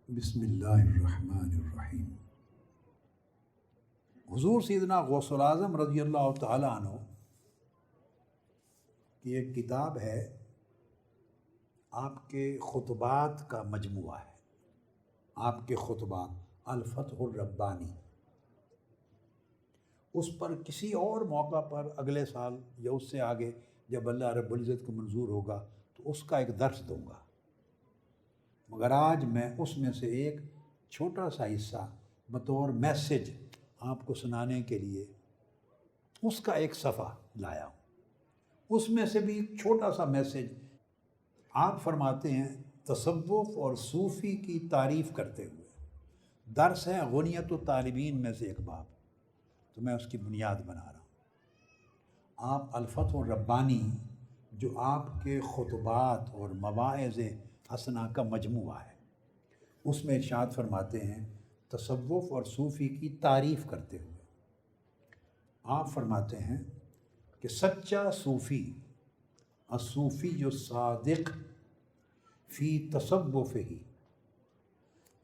بسم اللہ الرحمن الرحیم۔ حضور سیدنا غوث العظم رضی اللہ تعالیٰ عنہ کی ایک کتاب ہے، آپ کے خطبات کا مجموعہ ہے، آپ کے خطبات الفتح الربانی۔ اس پر کسی اور موقع پر اگلے سال یا اس سے آگے جب اللہ رب العزت کو منظور ہوگا تو اس کا ایک درس دوں گا، مگر آج میں اس میں سے ایک چھوٹا سا حصہ بطور میسج آپ کو سنانے کے لیے اس کا ایک صفحہ لایا ہوں۔ اس میں سے بھی ایک چھوٹا سا میسج آپ فرماتے ہیں تصوف اور صوفی کی تعریف کرتے ہوئے، درس ہے غنیت الطالبین میں سے ایک باب، تو میں اس کی بنیاد بنا رہا ہوں۔ آپ الفتح الربانی جو آپ کے خطبات اور مواعظ حسنہ کا مجموعہ ہے، اس میں ارشاد فرماتے ہیں تصوف اور صوفی کی تعریف کرتے ہوئے آپ فرماتے ہیں کہ سچا صوفی الصوفی جو صادق فی تصوف ہی،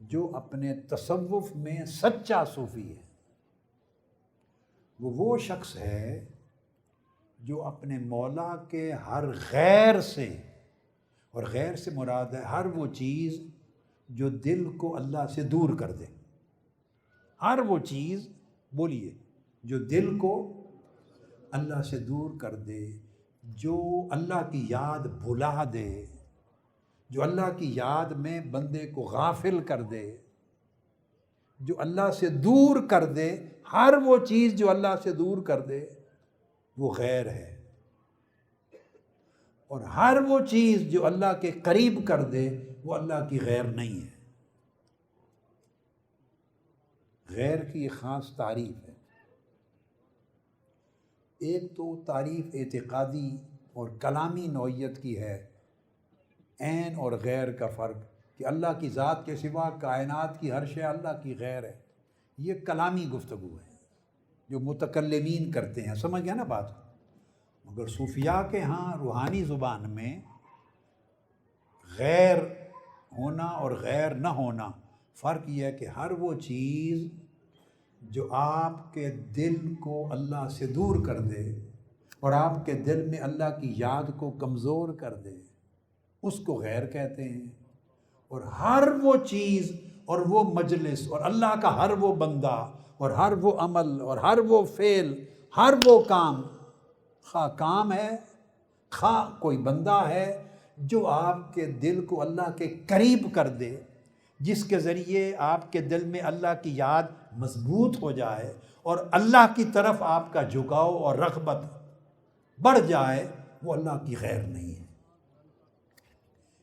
جو اپنے تصوف میں سچا صوفی ہے، وہ شخص ہے جو اپنے مولا کے ہر غیر سے، اور غیر سے مراد ہے ہر وہ چیز جو دل کو اللہ سے دور کر دے، ہر وہ چیز بولیے جو دل کو اللہ سے دور کر دے، جو اللہ کی یاد بھلا دے، جو اللہ کی یاد میں بندے کو غافل کر دے، جو اللہ سے دور کر دے، ہر وہ چیز جو اللہ سے دور کر دے وہ غیر ہے، اور ہر وہ چیز جو اللہ کے قریب کر دے وہ اللہ کی غیر نہیں ہے۔ غیر کی ایک خاص تعریف ہے، ایک تو تعریف اعتقادی اور کلامی نوعیت کی ہے، عین اور غیر کا فرق، کہ اللہ کی ذات کے سوا کائنات کی ہر شے اللہ کی غیر ہے، یہ کلامی گفتگو ہے جو متکلمین کرتے ہیں، سمجھ گیا نا بات کو۔ مگر صوفیاء کے ہاں روحانی زبان میں غیر ہونا اور غیر نہ ہونا فرق یہ ہے کہ ہر وہ چیز جو آپ کے دل کو اللہ سے دور کر دے اور آپ کے دل میں اللہ کی یاد کو کمزور کر دے اس کو غیر کہتے ہیں، اور ہر وہ چیز اور وہ مجلس اور اللہ کا ہر وہ بندہ اور ہر وہ عمل اور ہر وہ فعل، ہر وہ کام، خواہ کام ہے خواہ کوئی بندہ ہے، جو آپ کے دل کو اللہ کے قریب کر دے، جس کے ذریعے آپ کے دل میں اللہ کی یاد مضبوط ہو جائے اور اللہ کی طرف آپ کا جھکاؤ اور رغبت بڑھ جائے، وہ اللہ کی غیر نہیں ہے۔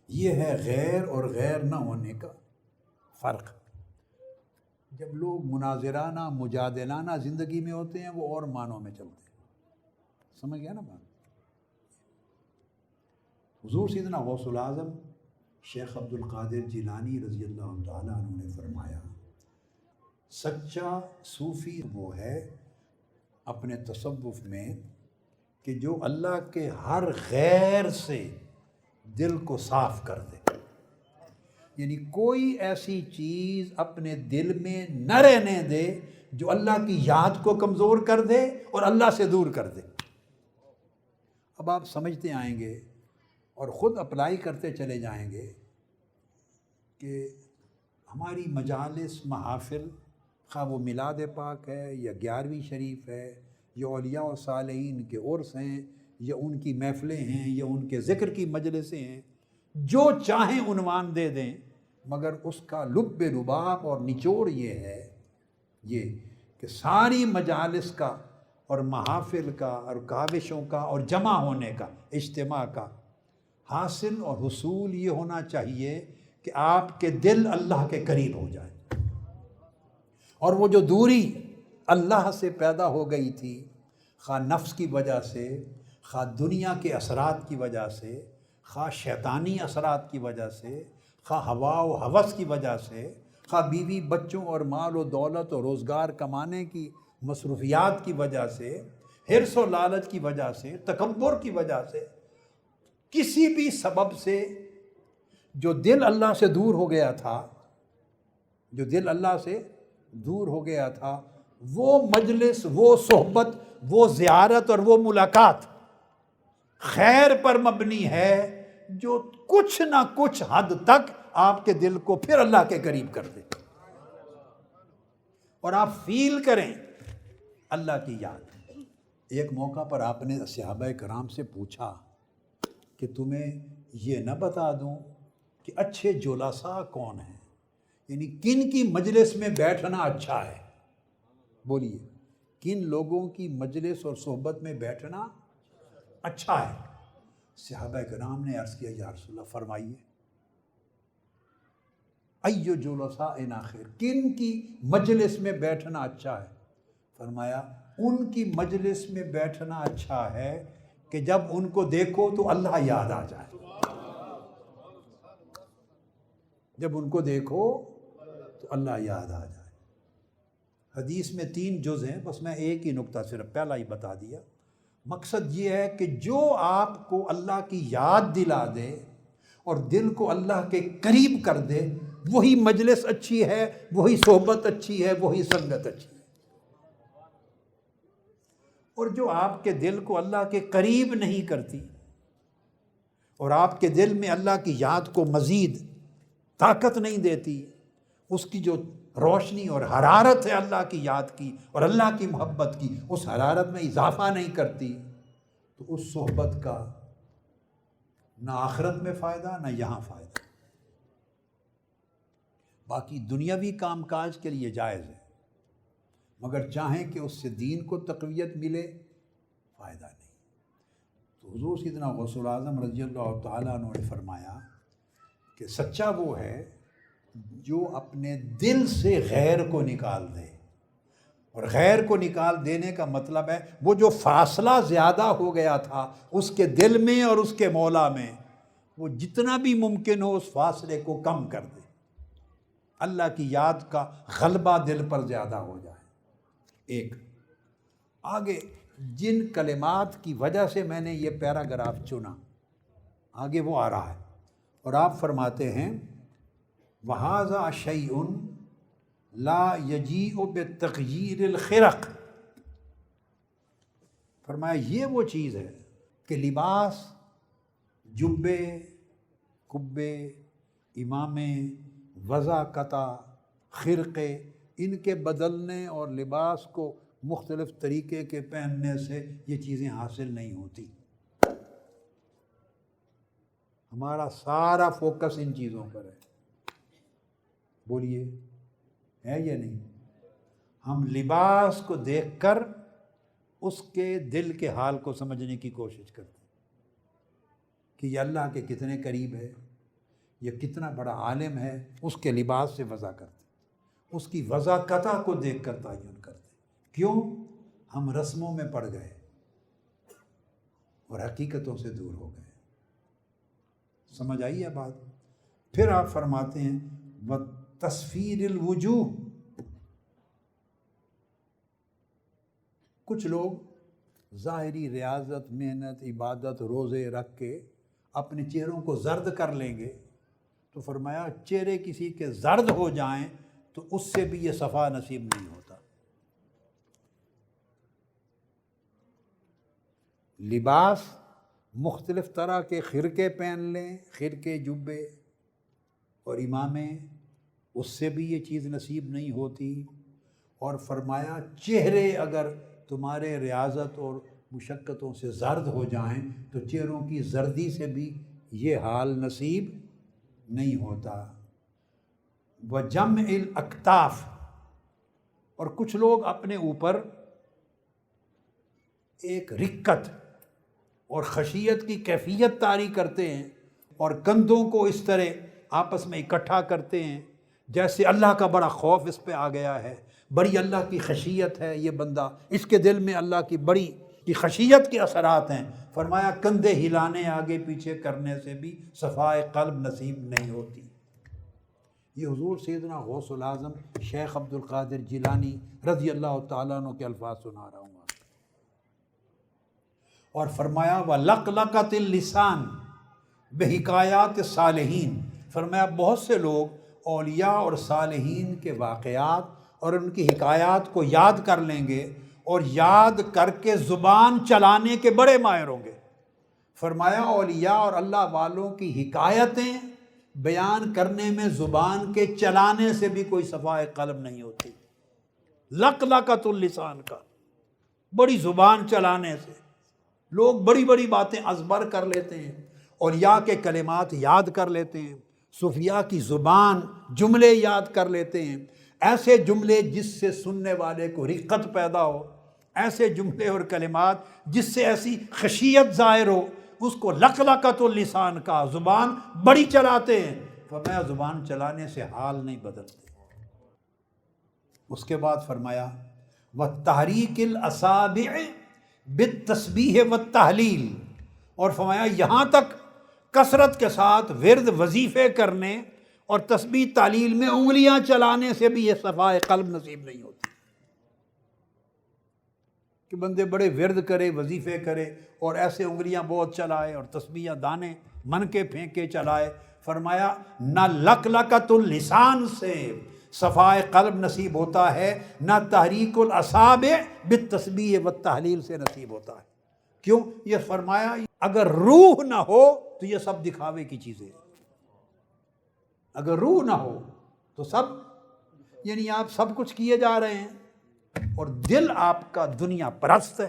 یہ ہے غیر اور غیر نہ ہونے کا فرق۔ جب لوگ مناظرانہ مجادلانہ زندگی میں ہوتے ہیں وہ اور معنوں میں چلتے ہیں، سمجھ گیا نا بات۔ حضور سیدنا غوث العظم شیخ عبد القادر جیلانی رضی اللہ تعالیٰ عنہ نے فرمایا سچا صوفی وہ ہے اپنے تصوف میں کہ جو اللہ کے ہر غیر سے دل کو صاف کر دے، یعنی کوئی ایسی چیز اپنے دل میں نہ رہنے دے جو اللہ کی یاد کو کمزور کر دے اور اللہ سے دور کر دے۔ اب آپ سمجھتے آئیں گے اور خود اپلائی کرتے چلے جائیں گے کہ ہماری مجالس محافل، خواہ وہ میلاد پاک ہے یا 11ویں شریف ہے یا اولیاء و صالحین کے عرس ہیں یا ان کی محفلیں ہیں یا ان کے ذکر کی مجلسیں ہیں، جو چاہیں عنوان دے دیں، مگر اس کا لب لباب اور نچوڑ یہ ہے یہ کہ ساری مجالس کا اور محافل کا اور کاوشوں کا اور جمع ہونے کا، اجتماع کا حاصل اور حصول یہ ہونا چاہیے کہ آپ کے دل اللہ کے قریب ہو جائے، اور وہ جو دوری اللہ سے پیدا ہو گئی تھی، خواہ نفس کی وجہ سے، خواہ دنیا کے اثرات کی وجہ سے، خواہ شیطانی اثرات کی وجہ سے، خواہ ہوا و ہوس کی وجہ سے، خواہ بیوی بچوں اور مال و دولت اور روزگار کمانے کی مصروفیات کی وجہ سے، حرص و لالچ کی وجہ سے، تکبر کی وجہ سے، کسی بھی سبب سے جو دل اللہ سے دور ہو گیا تھا جو دل اللہ سے دور ہو گیا تھا، وہ مجلس، وہ صحبت، وہ زیارت اور وہ ملاقات خیر پر مبنی ہے جو کچھ نہ کچھ حد تک آپ کے دل کو پھر اللہ کے قریب کر دے، اور آپ فیل کریں اللہ کی یاد۔ ایک موقع پر آپ نے صحابہ کرام سے پوچھا کہ تمہیں یہ نہ بتا دوں کہ اچھے جلساء کون ہیں، یعنی کن کی مجلس میں بیٹھنا اچھا ہے؟ بولیے، کن لوگوں کی مجلس اور صحبت میں بیٹھنا اچھا ہے؟ صحابہ کرام نے عرض کیا یا رسول اللہ فرمائیے، ایو جلسائنا خیر، کن کی مجلس میں بیٹھنا اچھا ہے؟ فرمایا ان کی مجلس میں بیٹھنا اچھا ہے کہ جب ان کو دیکھو تو اللہ یاد آ جائے، جب ان کو دیکھو تو اللہ یاد آ جائے۔ حدیث میں 3 جز ہیں، بس میں ایک ہی نقطہ صرف پہلا ہی بتا دیا۔ مقصد یہ ہے کہ جو آپ کو اللہ کی یاد دلا دے اور دل کو اللہ کے قریب کر دے، وہی مجلس اچھی ہے، وہی صحبت اچھی ہے، وہی سنگت اچھی ہے۔ اور جو آپ کے دل کو اللہ کے قریب نہیں کرتی اور آپ کے دل میں اللہ کی یاد کو مزید طاقت نہیں دیتی، اس کی جو روشنی اور حرارت ہے اللہ کی یاد کی اور اللہ کی محبت کی، اس حرارت میں اضافہ نہیں کرتی، تو اس صحبت کا نہ آخرت میں فائدہ نہ یہاں فائدہ۔ باقی دنیاوی کام کاج کے لیے جائز ہے، مگر چاہیں کہ اس سے دین کو تقویت ملے، فائدہ نہیں۔ تو حضور سیدنا غوث الاعظم رضی اللہ تعالیٰ عنہ نے فرمایا کہ سچا وہ ہے جو اپنے دل سے غیر کو نکال دے، اور غیر کو نکال دینے کا مطلب ہے وہ جو فاصلہ زیادہ ہو گیا تھا اس کے دل میں اور اس کے مولا میں، وہ جتنا بھی ممکن ہو اس فاصلے کو کم کر دے، اللہ کی یاد کا غلبہ دل پر زیادہ ہو جائے۔ ایک آگے جن کلمات کی وجہ سے میں نے یہ پیراگراف چنا، آگے وہ آ رہا ہے، اور آپ فرماتے ہیں وَهَذَا شَيْءٌ لَا يَجِيءُ بِتَغْيِيرِ الْخِرَقِ، فرمایا یہ وہ چیز ہے کہ لباس، جبے، کبے، امامے، وضع قطع، خرقے، ان کے بدلنے اور لباس کو مختلف طریقے کے پہننے سے یہ چیزیں حاصل نہیں ہوتی۔ ہمارا سارا فوکس ان چیزوں پر ہے، بولیے ہے یا نہیں؟ ہم لباس کو دیکھ کر اس کے دل کے حال کو سمجھنے کی کوشش کرتے ہیں کہ یہ اللہ کے کتنے قریب ہے، یہ کتنا بڑا عالم ہے، اس کے لباس سے وضع کرتے، اس کی وضع قطع کو دیکھ کر تعین کرتے۔ کیوں؟ ہم رسموں میں پڑ گئے اور حقیقتوں سے دور ہو گئے۔ سمجھ آئی ہے بات؟ پھر آپ فرماتے ہیں وَتَصْفِيرِ الْوُجُوهِ، کچھ لوگ ظاہری ریاضت، محنت، عبادت، روزے رکھ کے اپنے چہروں کو زرد کر لیں گے، تو فرمایا چہرے کسی کے زرد ہو جائیں تو اس سے بھی یہ صفا نصیب نہیں ہوتا۔ لباس مختلف طرح کے خرقے پہن لیں، خرقے، جبے اور امامے، اس سے بھی یہ چیز نصیب نہیں ہوتی۔ اور فرمایا چہرے اگر تمہارے ریاضت اور مشقتوں سے زرد ہو جائیں تو چہروں کی زردی سے بھی یہ حال نصیب نہیں ہوتا۔ وَجَمْعِ الْأَكْتَافِ، اور کچھ لوگ اپنے اوپر ایک رکت اور خشیت کی کیفیت طاری کرتے ہیں اور کندھوں کو اس طرح آپس میں اکٹھا کرتے ہیں جیسے اللہ کا بڑا خوف اس پہ آ گیا ہے، بڑی اللہ کی خشیت ہے یہ بندہ، اس کے دل میں اللہ کی بڑی کی خشیت کے اثرات ہیں۔ فرمایا کندھے ہلانے، آگے پیچھے کرنے سے بھی صفائے قلب نصیب نہیں ہوتی۔ یہ حضور سیدنا غوث الاعظم شیخ عبد القادر جیلانی رضی اللہ تعالیٰ عنہ کے الفاظ سنا رہا ہوں۔ اور فرمایا وَلَقْلَقَتِ اللِّسَانِ بِحِکایاتِ الصالحین، فرمایا بہت سے لوگ اولیاء اور صالحین کے واقعات اور ان کی حکایات کو یاد کر لیں گے اور یاد کر کے زبان چلانے کے بڑے ماہر ہوں گے۔ فرمایا اولیاء اور اللہ والوں کی حکایتیں بیان کرنے میں زبان کے چلانے سے بھی کوئی صفائے قلب نہیں ہوتی۔ لقلقۃ اللسان کا، بڑی زبان چلانے سے لوگ بڑی بڑی باتیں ازبر کر لیتے ہیں، اولیاء کے کلمات یاد کر لیتے ہیں، صوفیاء کی زبان جملے یاد کر لیتے ہیں، ایسے جملے جس سے سننے والے کو رقت پیدا ہو، ایسے جملے اور کلمات جس سے ایسی خشیت ظاہر ہو، اس کو لقلقۃ اللسان کا، زبان بڑی چلاتے ہیں۔ فرمایا زبان چلانے سے حال نہیں بدلتے۔ اس کے بعد فرمایا وَتَحْرِيكِ الْأَصَابِعِ بِالتَّسْبِيحِ وَالتَّحْلِيلِ، اور فرمایا یہاں تک کثرت کے ساتھ ورد وظیفے کرنے اور تسبیح تعلیل میں انگلیاں چلانے سے بھی یہ صفائے قلب نصیب نہیں ہوتی، کہ بندے بڑے ورد کرے، وظیفے کرے اور ایسے انگلیاں بہت چلائے اور تسبیحاں دانے من کے پھینکے چلائے۔ فرمایا نہ لقلقۃ اللسان سے صفائے قلب نصیب ہوتا ہے، نہ تحریک الاصابع بالتسبیح والتحلیل سے نصیب ہوتا ہے۔ کیوں؟ یہ فرمایا اگر روح نہ ہو تو یہ سب دکھاوے کی چیزیں ہیں، اگر روح نہ ہو تو سب، یعنی آپ سب کچھ کیے جا رہے ہیں اور دل آپ کا دنیا پرست ہے،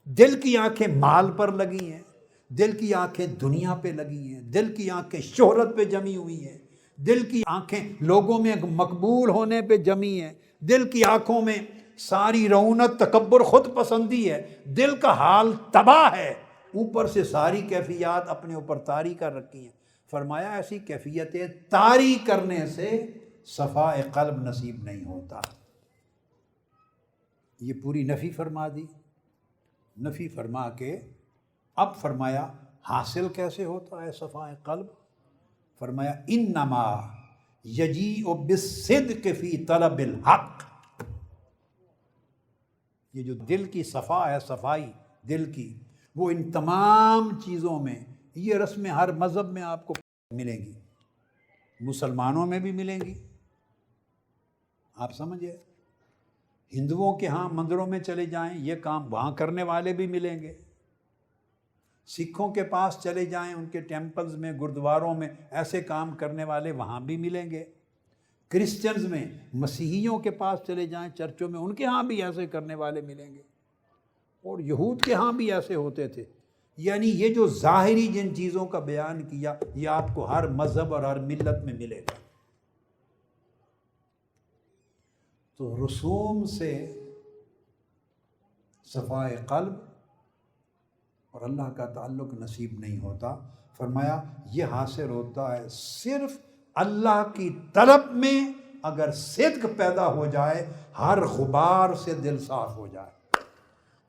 دل کی آنکھیں مال پر لگی ہیں، دل کی آنکھیں دنیا پہ لگی ہیں، دل کی آنکھیں شہرت پہ جمی ہوئی ہیں، دل کی آنکھیں لوگوں میں مقبول ہونے پہ جمی ہیں، دل کی آنکھوں میں ساری رعونت تکبر خود پسندی ہے، دل کا حال تباہ ہے، اوپر سے ساری کیفیات اپنے اوپر طاری کر رکھی ہیں۔ فرمایا ایسی کیفیتیں طاری کرنے سے صفائے قلب نصیب نہیں ہوتا۔ یہ پوری نفی فرما دی، نفی فرما کے اب فرمایا حاصل کیسے ہوتا ہے صفائے قلب؟ فرمایا انما یجیء بالصدق فی طلب الحق، یہ جو دل کی صفا ہے، صفائی دل کی، وہ ان تمام چیزوں میں، یہ رسمیں ہر مذہب میں آپ کو ملیں گی، مسلمانوں میں بھی ملیں گی، آپ سمجھے، ہندوؤں کے ہاں مندروں میں چلے جائیں یہ کام وہاں کرنے والے بھی ملیں گے، سکھوں کے پاس چلے جائیں ان کے ٹیمپلز میں، گردواروں میں ایسے کام کرنے والے وہاں بھی ملیں گے، کرسچنز میں، مسیحیوں کے پاس چلے جائیں چرچوں میں ان کے ہاں بھی ایسے کرنے والے ملیں گے، اور یہود کے ہاں بھی ایسے ہوتے تھے۔ یعنی یہ جو ظاہری جن چیزوں کا بیان کیا یہ آپ کو ہر مذہب اور ہر ملت میں ملے گا۔ تو رسوم سے صفائے قلب اور اللہ کا تعلق نصیب نہیں ہوتا۔ فرمایا یہ حاصل ہوتا ہے صرف اللہ کی طلب میں، اگر صدق پیدا ہو جائے، ہر غبار سے دل صاف ہو جائے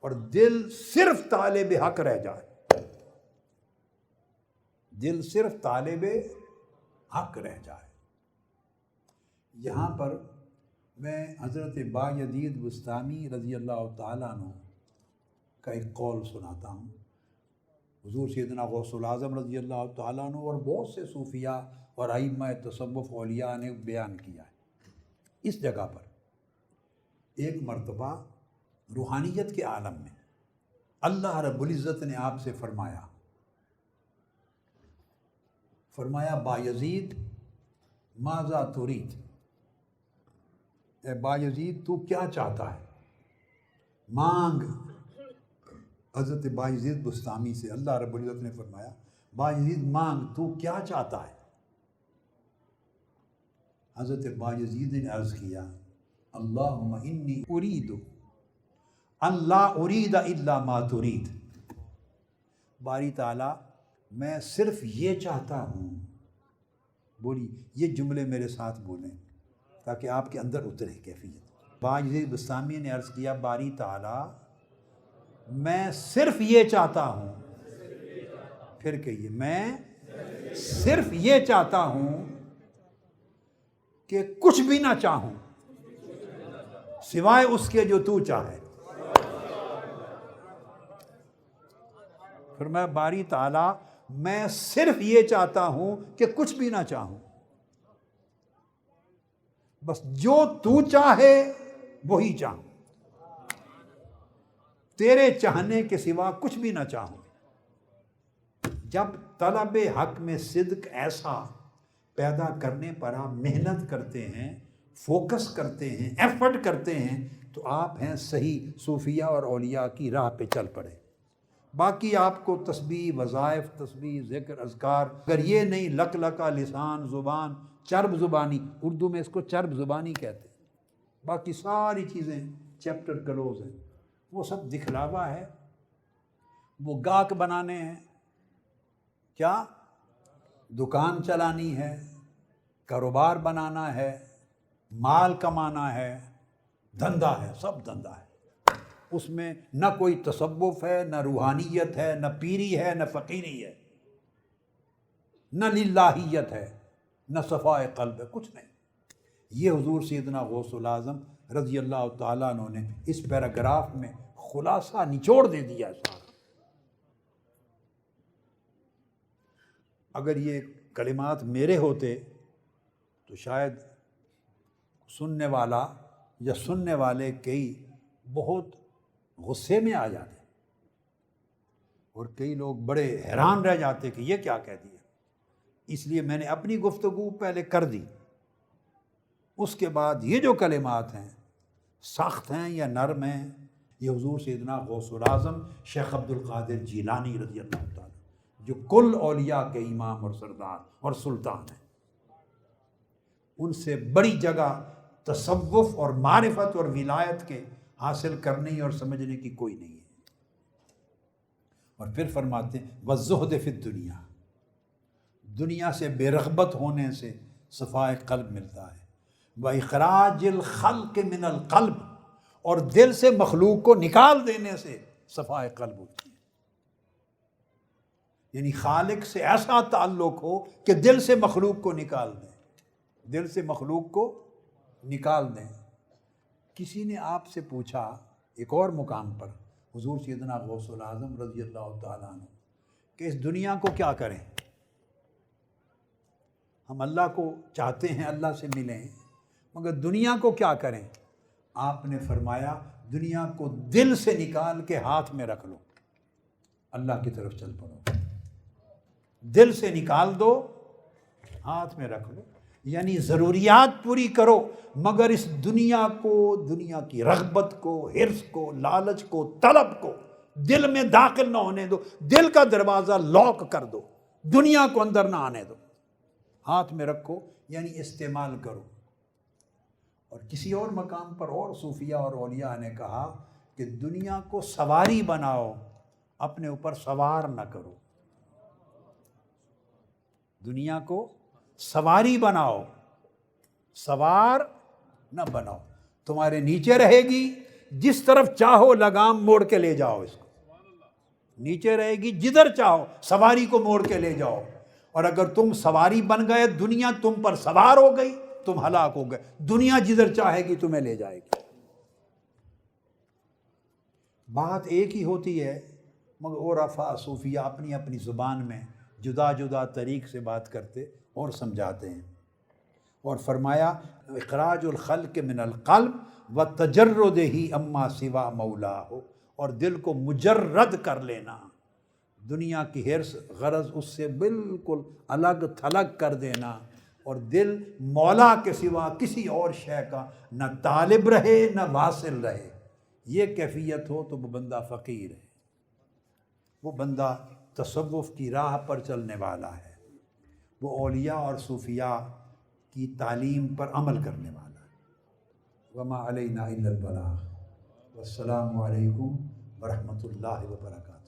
اور دل صرف طالب حق رہ جائے، دل صرف طالب حق رہ جائے۔ یہاں پر میں حضرت بایزید بستامی رضی اللہ تعالیٰ عنہ کا ایک قول سناتا ہوں۔ حضور سیدنا غوث العظم رضی اللہ تعالیٰ عنہ اور بہت سے صوفیاء اور ائمہ تصوف اولیاء نے بیان کیا ہے۔ اس جگہ پر ایک مرتبہ روحانیت کے عالم میں اللہ رب العزت نے آپ سے فرمایا بایزید ماذا ترید، اے بایزید تو کیا چاہتا ہے، مانگ۔ حضرت بایزید بستامی سے اللہ رب العزت نے فرمایا بایزید مانگ، تو کیا چاہتا ہے؟ حضرت بایزید نے عرض کیا اللہم انی ارید ان لا ارید الا ما ترید، باری تعالیٰ میں صرف یہ چاہتا ہوں، بولی یہ جملے میرے ساتھ بولیں تاکہ آپ کے اندر اترے کیفیت۔ بایزید بستامی نے عرض کیا باری تعالیٰ میں صرف یہ چاہتا ہوں، پھر کہیے میں صرف یہ چاہتا ہوں کہ کچھ بھی نہ چاہوں سوائے اس کے جو تو چاہے۔ پھر میں باری تعالیٰ میں صرف یہ چاہتا ہوں کہ کچھ بھی نہ چاہوں بس جو تو چاہے وہی چاہوں، تیرے چاہنے کے سوا کچھ بھی نہ چاہوں۔ جب طلب حق میں صدق ایسا پیدا کرنے پر آپ محنت کرتے ہیں، فوکس کرتے ہیں، ایفرٹ کرتے ہیں، تو آپ ہیں صحیح صوفیہ اور اولیاء کی راہ پہ چل پڑے۔ باقی آپ کو تسبیح، وظائف، تسبیح، ذکر، اذکار، اگر یہ نہیں لک لکا لسان، زبان، چرب زبانی، اردو میں اس کو چرب زبانی کہتے ہیں، باقی ساری چیزیں چیپٹر کلوز ہیں، وہ سب دکھلاوا ہے، وہ گاہک بنانے ہیں، کیا دکان چلانی ہے، کاروبار بنانا ہے، مال کمانا ہے، دھندا ہے، سب دھندا ہے۔ اس میں نہ کوئی تصوف ہے، نہ روحانیت ہے، نہ پیری ہے، نہ فقیری ہے، نہ للہیت ہے، نہ صفائے قلب ہے، کچھ نہیں۔ یہ حضور سیدنا غوث الاعظم رضی اللہ تعالیٰ عنہ نے اس پیراگراف میں خلاصہ نچوڑ دے دیا ہے سارا۔ اگر یہ کلمات میرے ہوتے تو شاید سننے والا یا سننے والے کئی بہت غصے میں آ جاتے، اور کئی لوگ بڑے حیران رہ جاتے کہ یہ کیا کہہ دیا۔ اس لیے میں نے اپنی گفتگو پہلے کر دی، اس کے بعد یہ جو کلمات ہیں سخت ہیں یا نرم ہیں، یہ حضور سیدنا غوث الاعظم شیخ عبد القادر جیلانی رضی اللہ تعالیٰ، جو کل اولیاء کے امام اور سردار اور سلطان ہیں، ان سے بڑی جگہ تصوف اور معرفت اور ولایت کے حاصل کرنے اور سمجھنے کی کوئی نہیں ہے۔ اور پھر فرماتے ہیں وَالزُّہْدِ فِی الدُّنْیَا، دنیا سے بے رغبت ہونے سے صفائے قلب ملتا ہے، وَإِخْرَاجِ الْخَلْقِ مِنَ الْقَلْبِ، اور دل سے مخلوق کو نکال دینے سے صفائے قلب ہوتی ہے۔ یعنی خالق سے ایسا تعلق ہو کہ دل سے مخلوق کو نکال دیں، دل سے مخلوق کو نکال دیں۔ کسی نے آپ سے پوچھا ایک اور مقام پر حضور سیدنا غوث الاعظم رضی اللہ تعالیٰ عنہ کہ اس دنیا کو کیا کریں، ہم اللہ کو چاہتے ہیں، اللہ سے ملیں، مگر دنیا کو کیا کریں؟ آپ نے فرمایا دنیا کو دل سے نکال کے ہاتھ میں رکھ لو، اللہ کی طرف چل پڑو۔ دل سے نکال دو، ہاتھ میں رکھ لو، یعنی ضروریات پوری کرو، مگر اس دنیا کو، دنیا کی رغبت کو، حرص کو، لالچ کو، طلب کو دل میں داخل نہ ہونے دو، دل کا دروازہ لاک کر دو، دنیا کو اندر نہ آنے دو، ہاتھ میں رکھو یعنی استعمال کرو۔ اور کسی اور مقام پر اور صوفیہ اور اولیاء نے کہا کہ دنیا کو سواری بناؤ، اپنے اوپر سوار نہ کرو، دنیا کو سواری بناؤ، سوار نہ بناؤ، تمہارے نیچے رہے گی، جس طرف چاہو لگام موڑ کے لے جاؤ، اس کو نیچے رہے گی، جدھر چاہو سواری کو موڑ کے لے جاؤ۔ اور اگر تم سواری بن گئے، دنیا تم پر سوار ہو گئی، تم ہلاک ہو گئے، دنیا جدھر چاہے گی تمہیں لے جائے گی۔ بات ایک ہی ہوتی ہے، مگر عرفاء صوفیہ اپنی اپنی زبان میں جدا جدا طریق سے بات کرتے اور سمجھاتے ہیں۔ اور فرمایا اخراج الخلق من القلب وتجردہ اما سوا مولاہ، اور دل کو مجرد کر لینا، دنیا کی حرص غرض اس سے بالکل الگ تھلگ کر دینا، اور دل مولا کے سوا کسی اور شے کا نہ طالب رہے نہ واصل رہے۔ یہ کیفیت ہو تو وہ بندہ فقیر ہے، وہ بندہ تصوف کی راہ پر چلنے والا ہے، وہ اولیاء اور صوفیاء کی تعلیم پر عمل کرنے والا ہے۔ وما علینا الا البلاغ، والسلام علیکم ورحمۃ اللہ وبرکاتہ۔